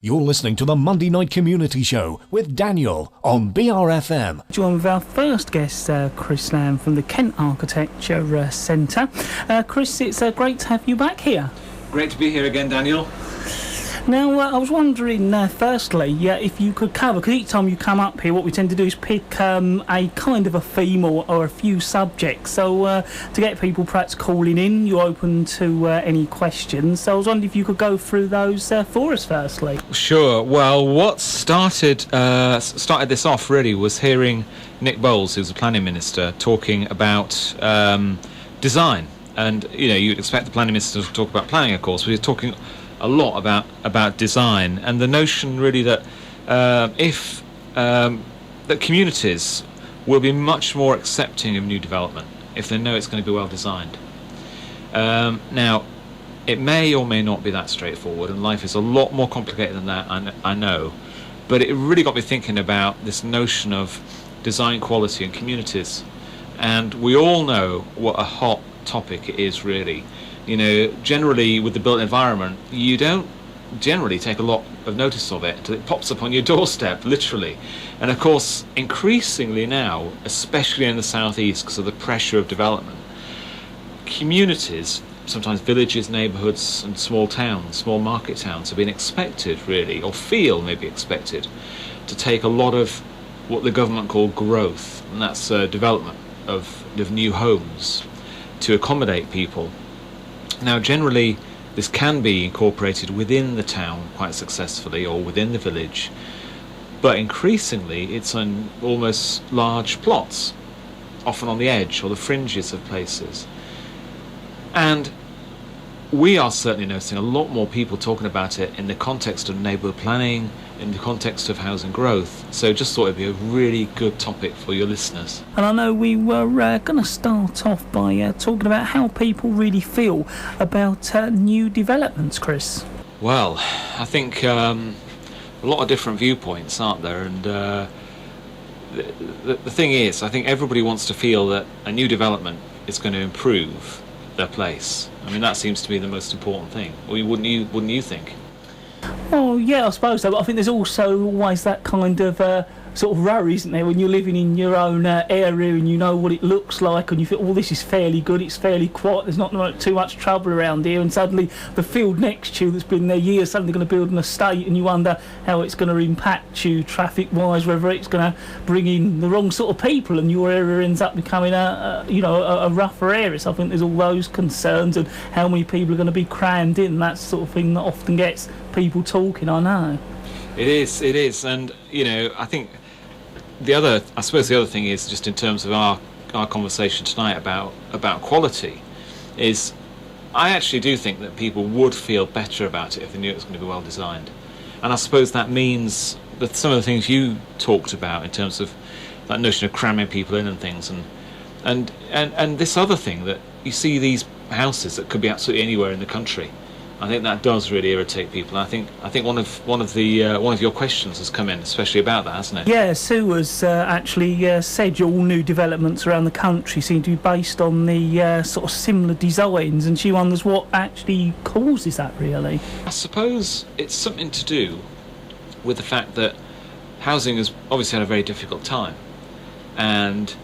You're listening to the Monday Night Community Show with Daniel on BRFM. Joined with our first guest, Chris Lamb from the Kent Architecture Centre. Chris, it's great to have you back here. Great to be here again, Daniel. Now, I was wondering, firstly, if you could cover, because each time you come up here, what we tend to do is pick a kind of a theme or a few subjects. So, to get people perhaps calling in, you're open to any questions. So I was wondering if you could go through those for us, firstly. Sure. Well, what started this off, really, was hearing Nick Bowles, who's the planning minister, talking about design. And, you'd expect the planning minister to talk about planning, of course, but he's talking a lot about design, and the notion really that that communities will be much more accepting of new development if they know it's going to be well designed. Now, it may or may not be that straightforward, and life is a lot more complicated than that, I know, but it really got me thinking about this notion of design quality in communities, and we all know what a hot topic it is, really. Generally with the built environment, you don't generally take a lot of notice of it until it pops up on your doorstep, literally. And of course, increasingly now, especially in the southeast, because of the pressure of development, communities, sometimes villages, neighbourhoods and small towns, small market towns, have been expected, really, or feel maybe expected, to take a lot of what the government call growth, and that's development of new homes to accommodate people. Now, generally, this can be incorporated within the town quite successfully, or within the village, but increasingly it's on almost large plots, often on the edge or the fringes of places. And we are certainly noticing a lot more people talking about it in the context of neighbourhood planning, in the context of housing growth. So just thought it'd be a really good topic for your listeners. And I know we were going to start off by talking about how people really feel about new developments, Chris. Well, I think a lot of different viewpoints, aren't there? And the thing is, I think everybody wants to feel that a new development is going to improve their place. I mean, that seems to be the most important thing. Or wouldn't you think? Oh, yeah, I suppose so. But I think there's also always that kind of sort of row, isn't there, when you're living in your own area and you know what it looks like and you think, this is fairly good, it's fairly quiet, there's not too much trouble around here, and suddenly the field next to you that's been there years, suddenly going to build an estate, and you wonder how it's going to impact you traffic-wise, whether it's going to bring in the wrong sort of people and your area ends up becoming a rougher area. So I think there's all those concerns and how many people are going to be crammed in, that sort of thing that often gets people talking, I know. It is, and I think the other thing is, just in terms of our conversation tonight about quality, is I actually do think that people would feel better about it if they knew it was going to be well designed. And I suppose that means that some of the things you talked about in terms of that notion of cramming people in and things, and this other thing that you see these houses that could be absolutely anywhere in the country. I think that does really irritate people. I think one of your questions has come in, especially about that, hasn't it? Yeah, Sue has actually said all new developments around the country seem to be based on the sort of similar designs, and she wonders what actually causes that, really. I suppose it's something to do with the fact that housing has obviously had a very difficult time, and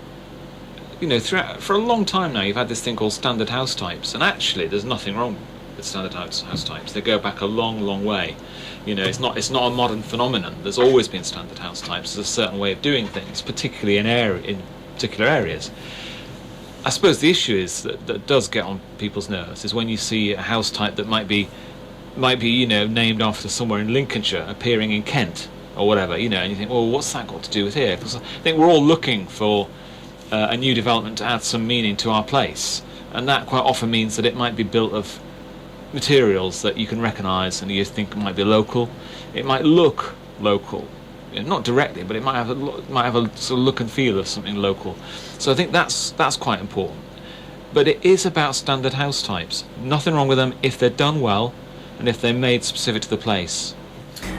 for a long time now you've had this thing called standard house types, and actually there's nothing wrong with standard house types. They go back a long way. It's not a modern phenomenon. There's always been standard house types. There's a certain way of doing things, particularly in particular areas. I suppose the issue is that does get on people's nerves is when you see a house type that might be named after somewhere in Lincolnshire appearing in Kent or whatever, and you think, well, what's that got to do with here? Because I think we're all looking for a new development to add some meaning to our place, and that quite often means that it might be built of materials that you can recognise and you think might be local. It might look local, not directly, but it might have a sort of look and feel of something local. So I think that's quite important. But it is about standard house types. Nothing wrong with them if they're done well and if they're made specific to the place.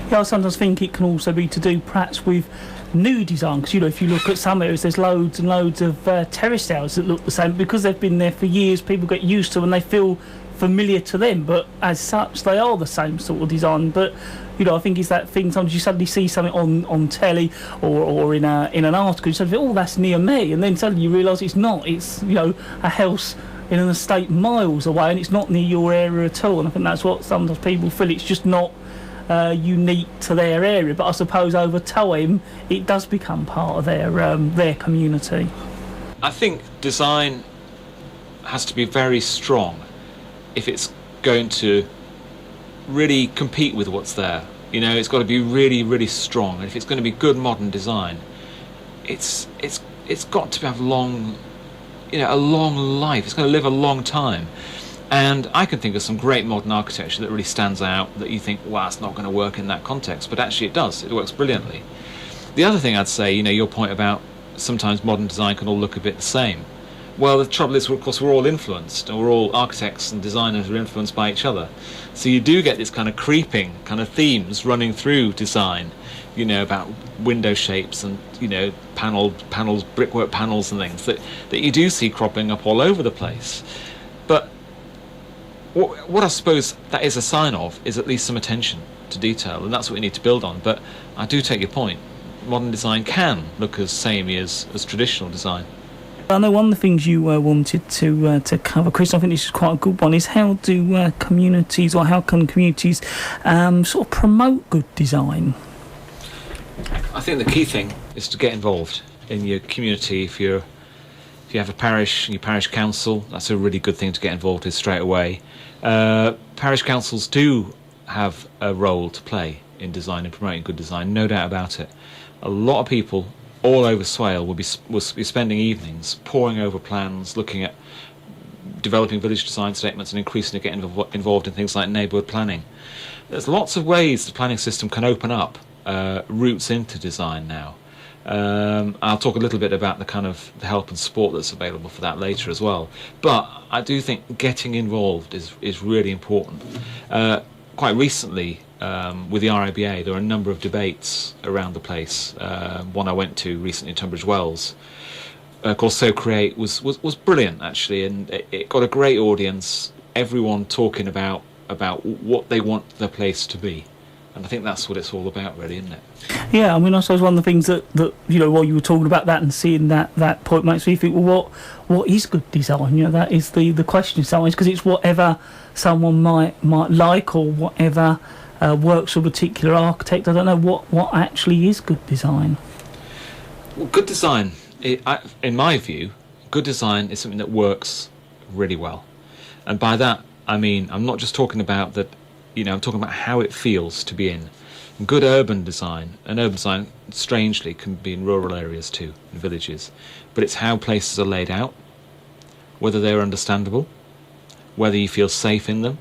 Yeah, I sometimes think it can also be to do perhaps with new design, because if you look at some areas, there's loads and loads of terraced houses that look the same because they've been there for years. People get used to them and they feel familiar to them, but as such they are the same sort of design. But I think it's that thing. Sometimes you suddenly see something on telly or in an article, you suddenly think, oh, that's near me, and then suddenly you realise it's not. It's a house in an estate miles away, and it's not near your area at all. And I think that's what sometimes people feel. It's just not unique to their area. But I suppose over time it does become part of their community. I think design has to be very strong if it's going to really compete with what's there. It's got to be really, really strong. And if it's going to be good modern design, it's got to have a long life. It's going to live a long time. And I can think of some great modern architecture that really stands out, that you think, wow, it's not going to work in that context, but actually it does. It works brilliantly. The other thing I'd say, your point about sometimes modern design can all look a bit the same. Well, the trouble is, of course, we're all influenced, and we're all architects and designers who are influenced by each other. So you do get this kind of creeping kind of themes running through design, about window shapes and, panels, brickwork panels and things that you do see cropping up all over the place. But what I suppose that is a sign of is at least some attention to detail, and that's what we need to build on. But I do take your point. Modern design can look as samey as traditional design. I know one of the things you wanted to cover, Chris, I think this is quite a good one, is how do communities, or how can communities sort of promote good design? I think the key thing is to get involved in your community. If you have a parish, your parish council, that's a really good thing to get involved with straight away. Parish councils do have a role to play in design and promoting good design, no doubt about it. A lot of people all over Swale will be spending evenings poring over plans, looking at developing village design statements and increasingly getting involved in things like neighbourhood planning. There's lots of ways the planning system can open up routes into design now. I'll talk a little bit about the kind of the help and support that's available for that later as well. But I do think getting involved is really important. Quite recently, with the RIBA, there were a number of debates around the place. One I went to recently in Tunbridge Wells, called So Create, was brilliant actually, and it got a great audience. Everyone talking about what they want the place to be, and I think that's what it's all about, really, isn't it? Yeah, I mean, I suppose one of the things that while you were talking about that and seeing that point makes me think, well, what is good design? That is the question sometimes, because it's whatever someone might like, or whatever works for a particular architect. I don't know what actually is good design. Well, good design, in my view, good design is something that works really well. And by that, I mean, I'm not just talking about that, I'm talking about how it feels to be in. Good urban design, and urban design, strangely, can be in rural areas too, in villages. But it's how places are laid out, whether they're understandable, whether you feel safe in them,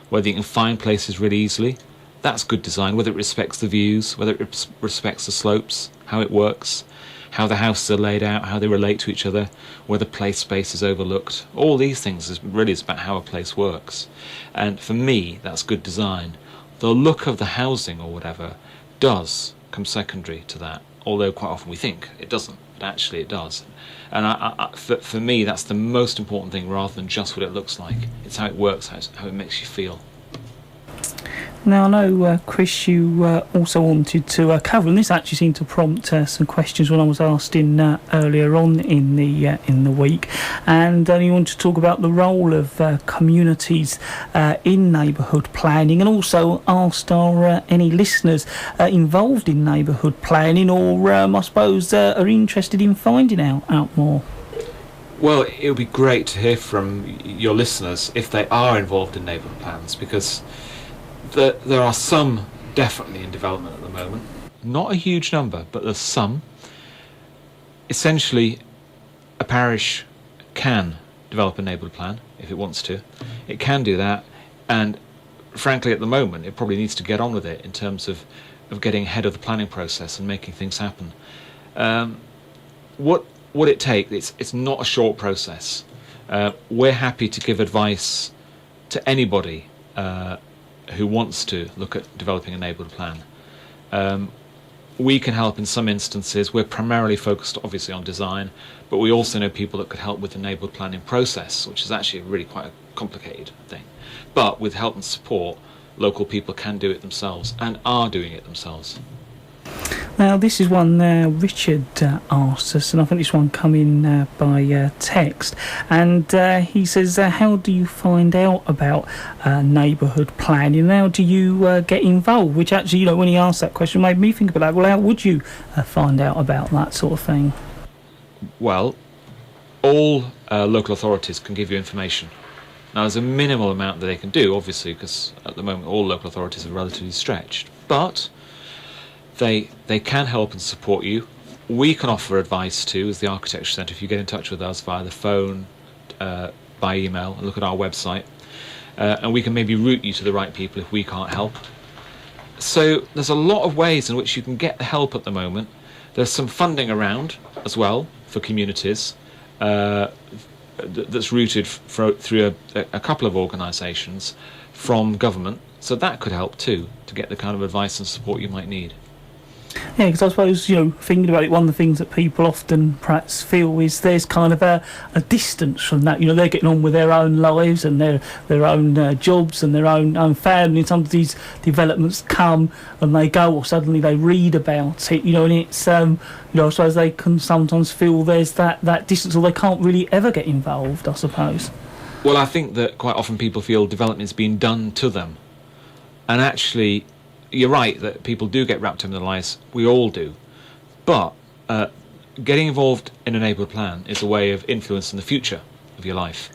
whether you can find places really easily. That's good design, whether it respects the views, whether it respects the slopes, how it works, how the houses are laid out, how they relate to each other, whether place space is overlooked. All these things is about how a place works. And for me, that's good design. The look of the housing or whatever does come secondary to that, although quite often we think it doesn't, but actually it does. And for me, that's the most important thing, rather than just what it looks like. It's how it works, how it makes you feel. Now, I know, Chris, you also wanted to cover, and this actually seemed to prompt some questions when I was asked earlier on in the week, and you wanted to talk about the role of communities in neighbourhood planning, and also asked are any listeners involved in neighbourhood planning, or I suppose are interested in finding out more. Well, it would be great to hear from your listeners if they are involved in neighbourhood plans, because there are some definitely in development at the moment. Not a huge number, but there's some. Essentially, a parish can develop a neighbourhood plan if it wants to. It can do that, and frankly, at the moment, it probably needs to get on with it in terms of getting ahead of the planning process and making things happen. What it takes, it's not a short process. We're happy to give advice to anybody who wants to look at developing a neighbourhood plan. We can help in some instances. We're primarily focused obviously on design, but we also know people that could help with the neighbourhood planning process, which is actually really quite a complicated thing. But with help and support, local people can do it themselves and are doing it themselves. Now, this is one Richard asked us, and I think this one come in by text. And he says, how do you find out about neighbourhood planning? How do you get involved? Which actually, when he asked that question, made me think about that. Well, how would you find out about that sort of thing? Well, all local authorities can give you information. Now, there's a minimal amount that they can do, obviously, because at the moment all local authorities are relatively stretched. But they can help and support you. We can offer advice too, as the Architecture Centre, if you get in touch with us via the phone, by email, and look at our website. And we can maybe route you to the right people if we can't help. So there's a lot of ways in which you can get the help at the moment. There's some funding around as well for communities that's routed through a couple of organisations from government. So that could help too, to get the kind of advice and support you might need. Yeah, because I suppose, thinking about it, one of the things that people often perhaps feel is there's kind of a distance from that. They're getting on with their own lives and their own jobs and their own family. And some of these developments come and they go, or suddenly they read about it, and it's, I suppose they can sometimes feel there's that distance, or they can't really ever get involved, I suppose. Well, I think that quite often people feel development's being done to them. And actually, you're right that people do get wrapped up in their lives. We all do. But getting involved in a neighbourhood plan is a way of influencing the future of your life.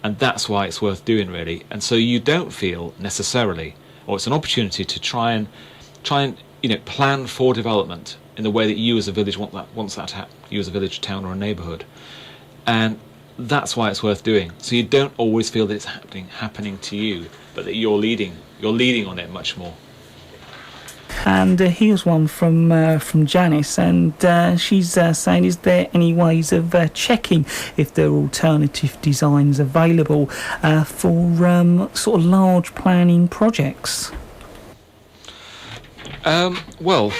And that's why it's worth doing, really. And so you don't feel necessarily, or it's an opportunity to try and plan for development in the way that you as a village wants that to happen, you as a village, town or a neighbourhood. And that's why it's worth doing. So you don't always feel that it's happening to you, but that you're leading on it much more. And here's one from Janice, and she's saying, is there any ways of checking if there are alternative designs available for sort of large planning projects? Well,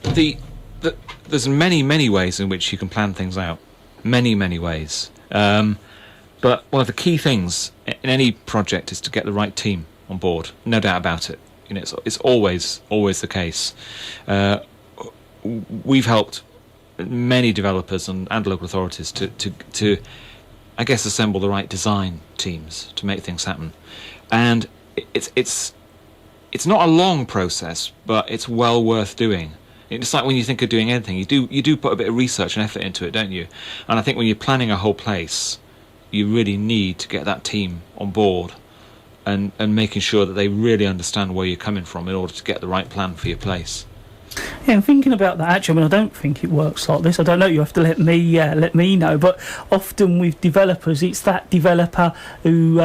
there's many ways in which you can plan things out. Many ways. But one of the key things in any project is to get the right team on board. No doubt about it. It's always the case. We've helped many developers and local authorities to I guess assemble the right design teams to make things happen. And it's not a long process, but it's well worth doing. It's like when you think of doing anything, you do put a bit of research and effort into it, don't you? And I think when you're planning a whole place, you really need to get that team on board and making sure that they really understand where you're coming from in order to get the right plan for your place. Yeah, I'm thinking about that actually. I don't think it works like this. I don't know. You have to let me know. But often with developers, it's that developer who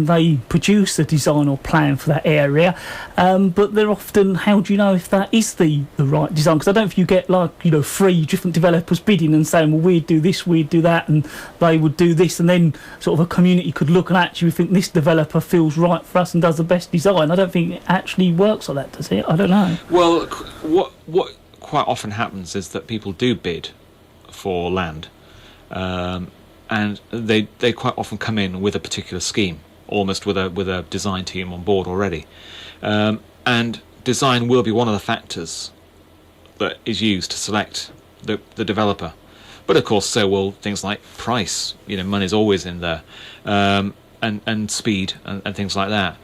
they produce a design or plan for that area. But they're often, how do you know if that is the right design? Because I don't know if you get 3 different developers bidding and saying, well, we'd do this, we'd do that, and they would do this, and then sort of a community could look and actually think this developer feels right for us and does the best design. I don't think it actually works like that, does it? I don't know. Well, what quite often happens is that people do bid for land, and they quite often come in with a particular scheme, almost with a design team on board already, and design will be one of the factors that is used to select the developer. But of course, so will things like price. Money's always in there, and speed and things like that.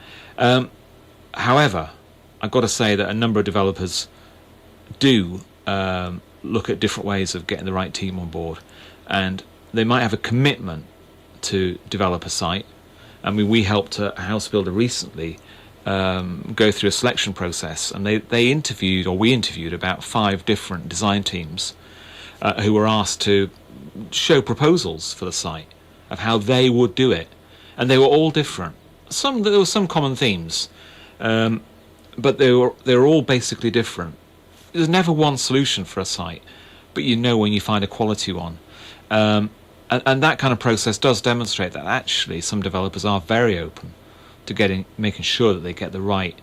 However, I've got to say that a number of developers do look at different ways of getting the right team on board, and they might have a commitment to develop a site. I mean, we helped a house builder recently go through a selection process, and we interviewed about 5 different design teams who were asked to show proposals for the site of how they would do it, and they were all different. There were some common themes, but they were all basically different. There's never one solution for a site, but when you find a quality one. And that kind of process does demonstrate that actually some developers are very open to making sure that they get the right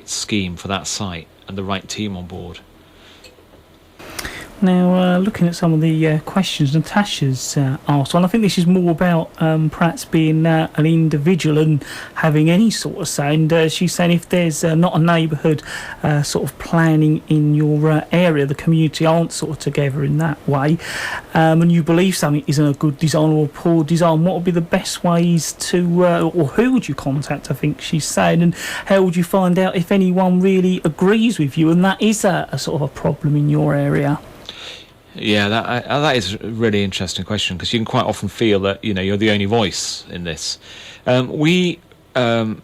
scheme for that site and the right team on board. Now, looking at some of the questions Natasha's asked, and I think this is more about perhaps being an individual and having any sort of say. And she's saying if there's not a neighbourhood sort of planning in your area, the community aren't sort of together in that way, and you believe something isn't a good design or a poor design, what would be the best ways to, or who would you contact, I think she's saying, and how would you find out if anyone really agrees with you and that is a sort of a problem in your area? Yeah, that is a really interesting question, because you can quite often feel that you're the only voice in this. We run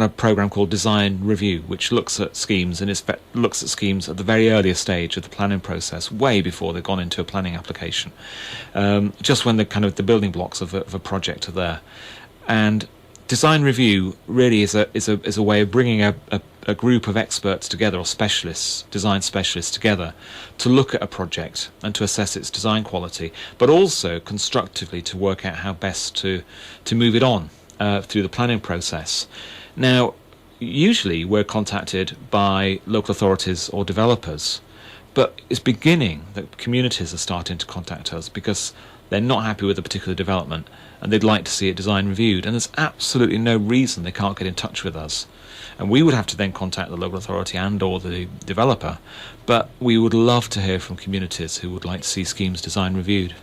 a program called Design Review, which looks at schemes looks at schemes at the very earliest stage of the planning process, way before they've gone into a planning application, just when the building blocks of a project are there. And Design Review really is a way of bringing a group of experts together, or specialists, design specialists together, to look at a project and to assess its design quality, but also constructively to work out how best to move it on through the planning process. Now, usually we're contacted by local authorities or developers, but it's beginning that communities are starting to contact us because they're not happy with a particular development and they'd like to see it design reviewed, and there's absolutely no reason they can't get in touch with us. And we would have to then contact the local authority and or the developer, but we would love to hear from communities who would like to see schemes design reviewed.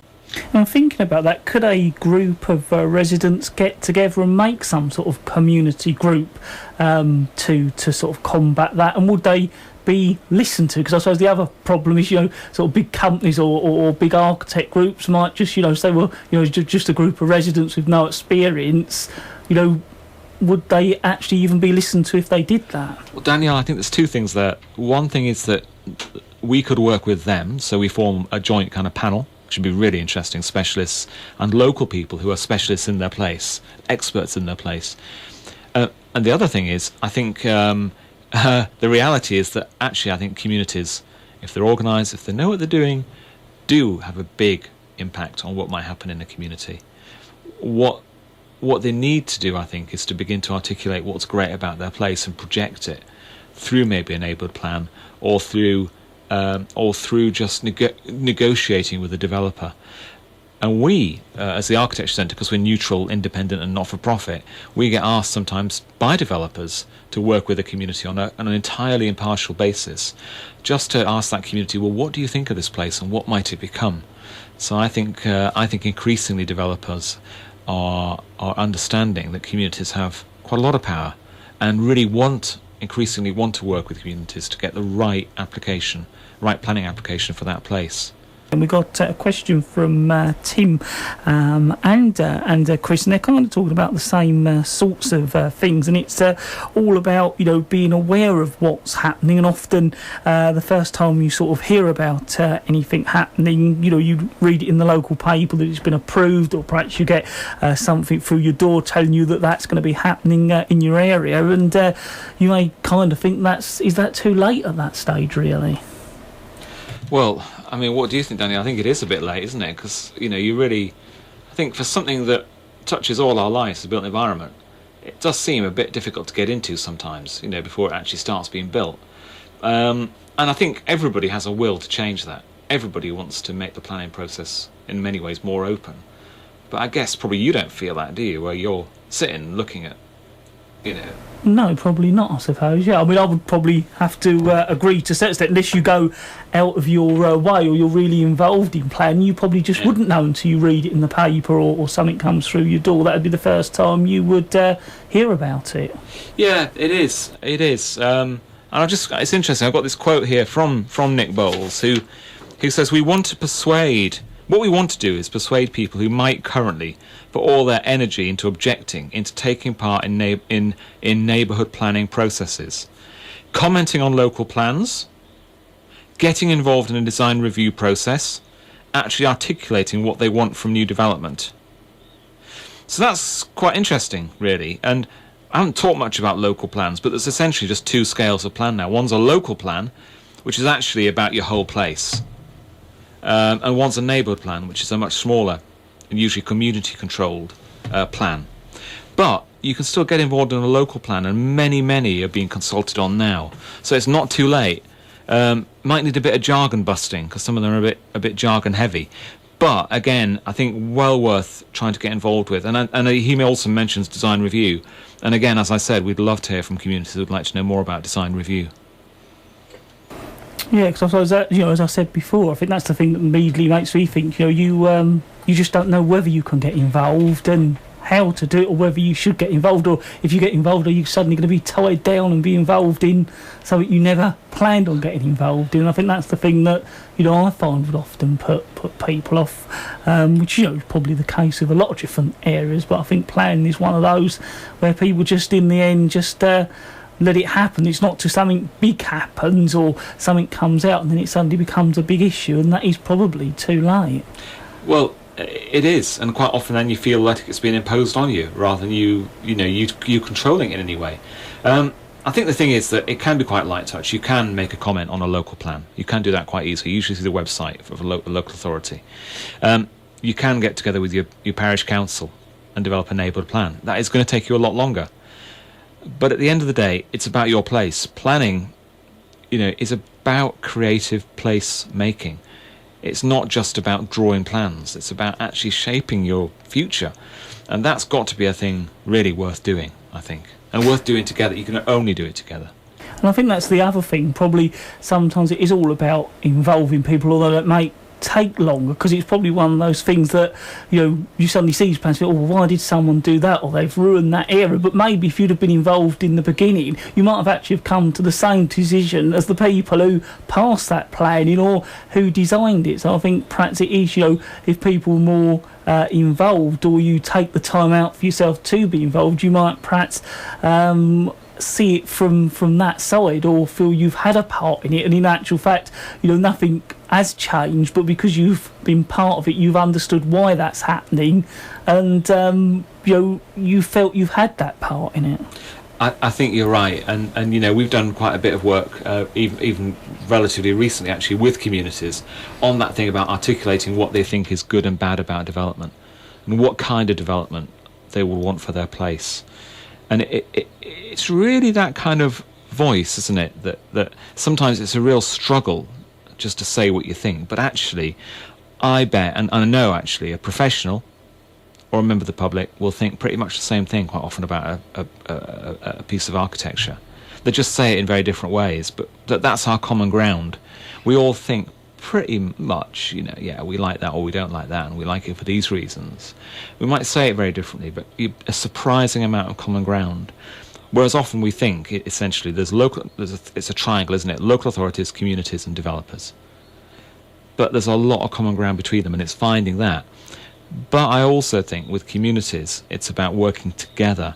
I'm thinking about that. Could a group of residents get together and make some sort of community group to sort of combat that? And would they be listened to? Because I suppose the other problem is, sort of big companies or big architect groups might just, say, well, just a group of residents with no experience, would they actually even be listened to if they did that? Well, Danielle, I think there's two things there. One thing is that we could work with them, so we form a joint kind of panel, which would be really interesting, specialists and local people who are specialists in their place, experts in their place. And the other thing is, I think the reality is that actually I think communities, if they're organised, if they know what they're doing, do have a big impact on what might happen in a community. What they need to do, I think, is to begin to articulate what's great about their place and project it through maybe a neighbourhood plan or through just negotiating with the developer. And we, as the Architecture Centre, because we're neutral, independent and not-for-profit, we get asked sometimes by developers to work with the community on an entirely impartial basis, just to ask that community, well, what do you think of this place and what might it become? So I think increasingly developers are understanding that communities have quite a lot of power and really increasingly want to work with communities to get the right planning application for that place. And we got a question from Tim and Chris, and they're kind of talking about the same sorts of things, and it's all about being aware of what's happening. And often the first time you sort of hear about anything happening, you read it in the local paper that it's been approved, or perhaps you get something through your door telling you that that's going to be happening in your area, and you may kind of think is that too late at that stage, really? Well, I mean, what do you think, Danny? I think it is a bit late, isn't it? Because, I think for something that touches all our lives, the built environment, it does seem a bit difficult to get into sometimes, before it actually starts being built. And I think everybody has a will to change that. Everybody wants to make the planning process, in many ways, more open. But I guess probably you don't feel that, do you? Where you're sitting looking at, No, probably not, I suppose. Yeah, I mean, I would probably have to agree to a certain extent, unless you go out of your way or you're really involved in planning, you probably just wouldn't know until you read it in the paper or something comes through your door. That would be the first time you would hear about it. Yeah, it is. It is. And it's interesting. I've got this quote here from Nick Bowles, who says, what we want to do is persuade people who might currently put all their energy into objecting, into taking part in neighbourhood planning processes, commenting on local plans, getting involved in a design review process, actually articulating what they want from new development. So that's quite interesting, really. And I haven't talked much about local plans, but there's essentially just two scales of plan now. One's a local plan, which is actually about your whole place. And one's a neighbourhood plan, which is a much smaller and usually community-controlled plan. But you can still get involved in a local plan, and many are being consulted on now. So it's not too late. Might need a bit of jargon busting because some of them are a bit jargon heavy. But again, I think well worth trying to get involved with. And he also mentions design review. And again, as I said, we'd love to hear from communities who'd like to know more about design review. Yeah, because I suppose that, as I said before, I think that's the thing that immediately makes me think, you just don't know whether you can get involved and how to do it, or whether you should get involved, or if you get involved, are you suddenly going to be tied down and be involved in something you never planned on getting involved in. I think that's the thing that I find would often put people off, which is probably the case with a lot of different areas, but I think planning is one of those where people just in the end just let it happen. It's not till something big happens or something comes out and then it suddenly becomes a big issue, and that is probably too late. Well, it is, and quite often then you feel like it's being imposed on you rather than you controlling it in any way. I think the thing is that it can be quite light touch. You can make a comment on a local plan. You can do that quite easily, usually through the website of a local authority. You can get together with your parish council and develop a neighbourhood plan. That is going to take you a lot longer. But at the end of the day, it's about your place. Planning, is about creative place making. It's not just about drawing plans. It's about actually shaping your future. And that's got to be a thing really worth doing, I think. And worth doing together. You can only do it together. And I think that's the other thing. Probably sometimes it is all about involving people, although it may take longer, because it's probably one of those things that you suddenly see these plans and think, why did someone do that, or they've ruined that area. But maybe if you'd have been involved in the beginning, you might have actually come to the same decision as the people who passed that planning or who designed it. So I think perhaps it is, if people were more involved, or you take the time out for yourself to be involved, you might perhaps see it from that side, or feel you've had a part in it, and in actual fact nothing has changed, but because you've been part of it, you've understood why that's happening, and you felt you've had that part in it. I think you're right, and we've done quite a bit of work, even relatively recently actually, with communities on that thing about articulating what they think is good and bad about development, and what kind of development they will want for their place. And it's really that kind of voice, isn't it, that sometimes it's a real struggle just to say what you think. But actually, I bet, and I know actually, a professional or a member of the public will think pretty much the same thing quite often about a piece of architecture. They just say it in very different ways, but that's our common ground. We all think pretty much, we like that or we don't like that, and we like it for these reasons. We might say it very differently, but a surprising amount of common ground. Whereas often we think, essentially, it's a triangle, isn't it? Local authorities, communities and developers. But there's a lot of common ground between them, and it's finding that. But I also think with communities, it's about working together.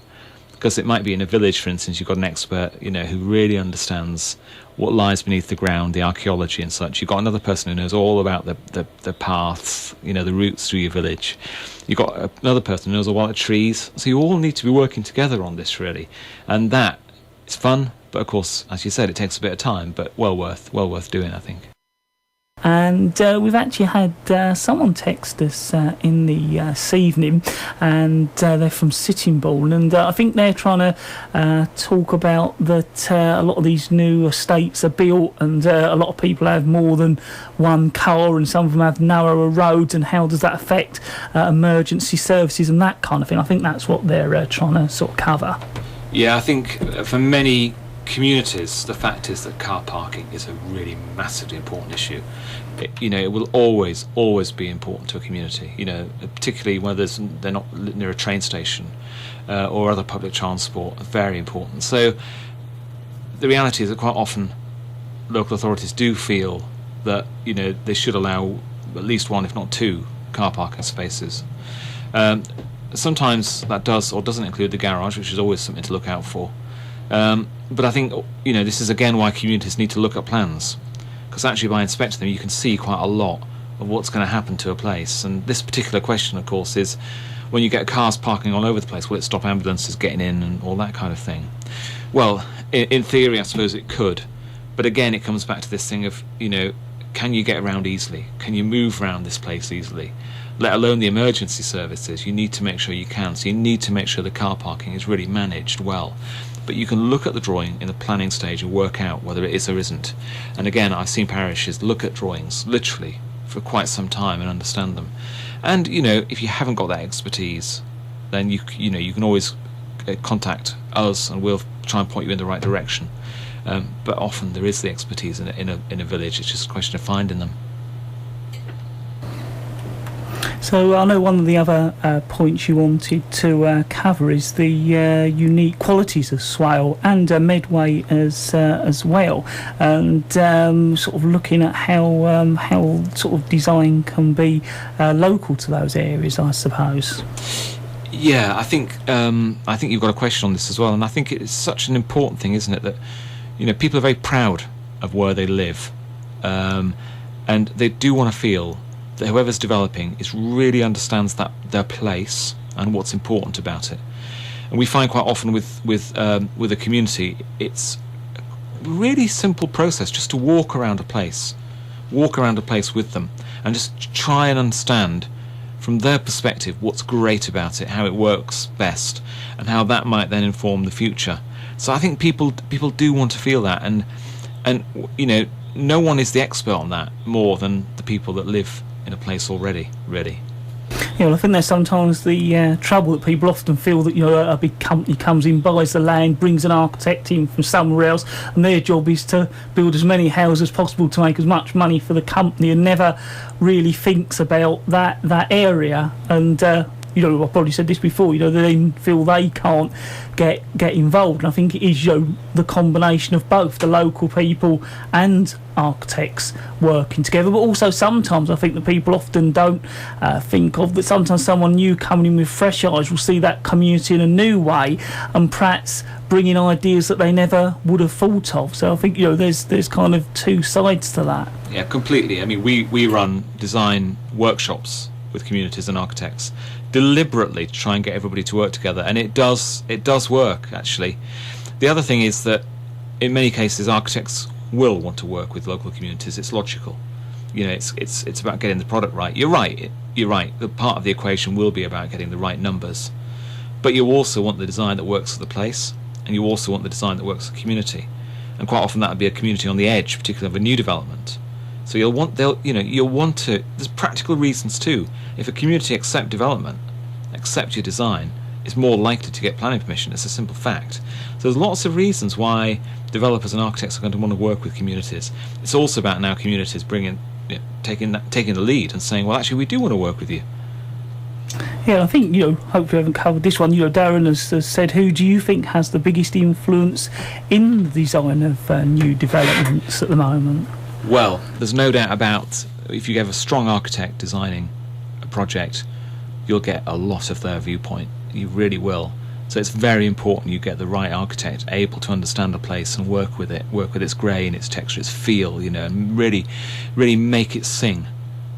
Because it might be in a village, for instance, you've got an expert, who really understands what lies beneath the ground, the archaeology and such. You've got another person who knows all about the paths, the routes through your village. You've got another person who knows all about the trees. So you all need to be working together on this, really. And that is fun, but of course, as you said, it takes a bit of time, but well worth doing, I think. And we've actually had someone text us in this evening, and they're from Sittingbourne, and I think they're trying to talk about that a lot of these new estates are built, and a lot of people have more than one car, and some of them have narrower roads, and how does that affect emergency services and that kind of thing. I think that's what they're trying to sort of cover. Yeah, I think for many communities, the fact is that car parking is a really massively important issue. It will always be important to a community, particularly when they're not near a train station or other public transport, very important. So the reality is that quite often local authorities do feel that they should allow at least one, if not two, car parking spaces. Sometimes that does or doesn't include the garage, which is always something to look out for. But I think this is again why communities need to look at plans, because actually by inspecting them you can see quite a lot of what's going to happen to a place. And this particular question, of course, is when you get cars parking all over the place, will it stop ambulances getting in and all that kind of thing? Well, in theory I suppose it could, but again it comes back to this thing of can you get around easily? Can you move around this place easily? Let alone the emergency services, you need to make sure you can. So you need to make sure the car parking is really managed well. but you can look at the drawing in the planning stage and work out whether it is or isn't. And again, I've seen parishes look at drawings literally for quite some time and understand them. And if you haven't got that expertise, then you can always contact us and we'll try and point you in the right direction. But often there is the expertise in a village. It's just a question of finding them. So I know one of the other points you wanted to cover is the unique qualities of Swale and Medway as well, and sort of looking at how sort of design can be local to those areas, I suppose. Yeah, I think you've got a question on this as well, and I think it's such an important thing, isn't it, that people are very proud of where they live, and they do want to feel that whoever's developing really understands their place and what's important about it. And we find quite often with a community, it's a really simple process just to walk around a place with them and just try and understand from their perspective what's great about it, how it works best, and how that might then inform the future. So I think people do want to feel that, and no one is the expert on that more than the people that live in a place already, really. Yeah, well, I think there's sometimes the trouble that people often feel that a big company comes in, buys the land, brings an architect in from somewhere else, and their job is to build as many houses as possible to make as much money for the company, and never really thinks about that area. And I've probably said this before, they then feel they can't get involved. And I think it is the combination of both the local people and architects working together. But also sometimes I think that people often don't think of that sometimes someone new coming in with fresh eyes will see that community in a new way and perhaps bring in ideas that they never would have thought of. So I think there's kind of two sides to that. Yeah, completely. I mean, we run design workshops with communities and architects deliberately to try and get everybody to work together, and it does work, actually. The other thing is that in many cases architects will want to work with local communities. It's logical. It's about getting the product right. You're right. The part of the equation will be about getting the right numbers, but you also want the design that works for the place, and you also want the design that works for the community. And quite often that would be a community on the edge, particularly of a new development. So you'll want to. There's practical reasons too. If a community accept your design, it's more likely to get planning permission. It's a simple fact. So there's lots of reasons why developers and architects are going to want to work with communities. It's also about now communities taking the lead and saying, well, actually, we do want to work with you. Yeah, I think hopefully I haven't covered this one. Darren has said, who do you think has the biggest influence in the design of new developments at the moment? Well, there's no doubt about if you have a strong architect designing a project, you'll get a lot of their viewpoint. You really will. So it's very important you get the right architect able to understand a place and work with its grain, its texture, its feel, and really make it sing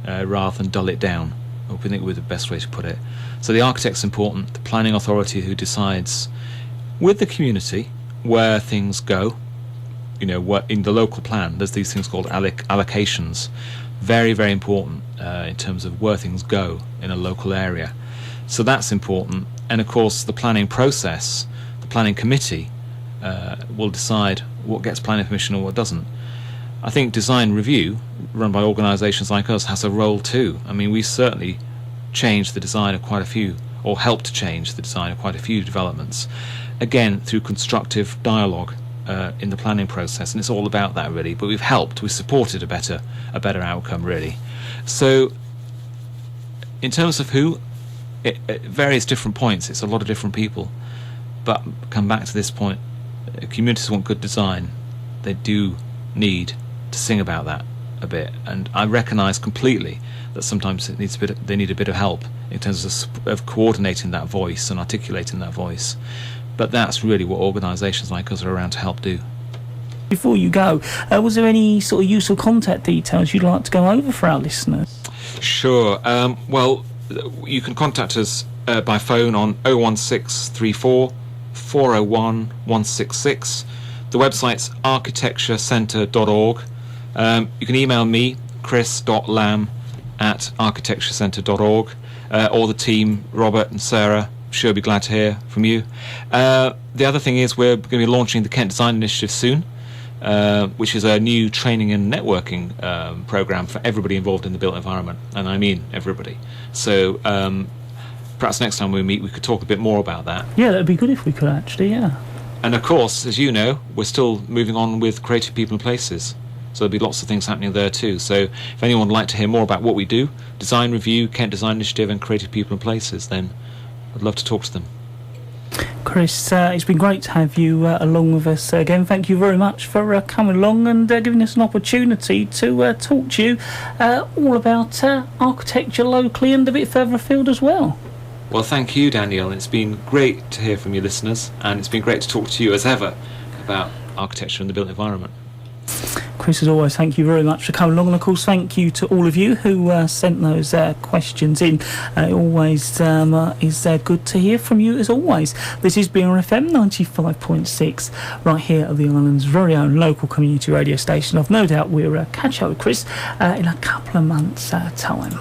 rather than dull it down. I think it would be the best way to put it. So the architect's important, the planning authority who decides with the community where things go. What in the local plan, there's these things called allocations. Very, very important in terms of where things go in a local area. So that's important. And of course, the planning process, the planning committee will decide what gets planning permission and what doesn't. I think design review, run by organisations like us, has a role too. I mean, we certainly changed the design of quite a few, or helped to change the design of quite a few developments, again through constructive dialogue in the planning process, and it's all about that really. But we've supported a better outcome really. So in terms of who, at various different points, it's a lot of different people. But come back to this point, communities want good design. They do need to sing about that a bit, and I recognise completely that sometimes they need a bit of help in terms of coordinating that voice and articulating that voice. But that's really what organisations like us are around to help do. Before you go, was there any sort of useful contact details you'd like to go over for our listeners? Sure. Well, you can contact us by phone on 01634 401 166. The website's architecturecentre.org. You can email me, chris.lamb@architecturecentre.org, or the team, Robert and Sarah, sure be glad to hear from you. The other thing is we're going to be launching the Kent Design Initiative soon, which is a new training and networking program for everybody involved in the built environment, and I mean everybody. So perhaps next time we meet we could talk a bit more about that. Yeah, that'd be good if we could actually, yeah. And of course, as you know, we're still moving on with Creative People and Places. So there'll be lots of things happening there too. So if anyone would like to hear more about what we do, Design Review, Kent Design Initiative and Creative People and Places, then I'd love to talk to them. Chris, it's been great to have you along with us again. Thank you very much for coming along and giving us an opportunity to talk to you all about architecture locally and a bit further afield as well. Well, thank you, Daniel. It's been great to hear from your listeners, and it's been great to talk to you as ever about architecture and the built environment. Chris, as always, thank you very much for coming along, and of course thank you to all of you who sent those questions in. It always is good to hear from you as always. This is BRFM 95.6 right here at the island's very own local community radio station. I've no doubt we'll catch up with Chris in a couple of months' time.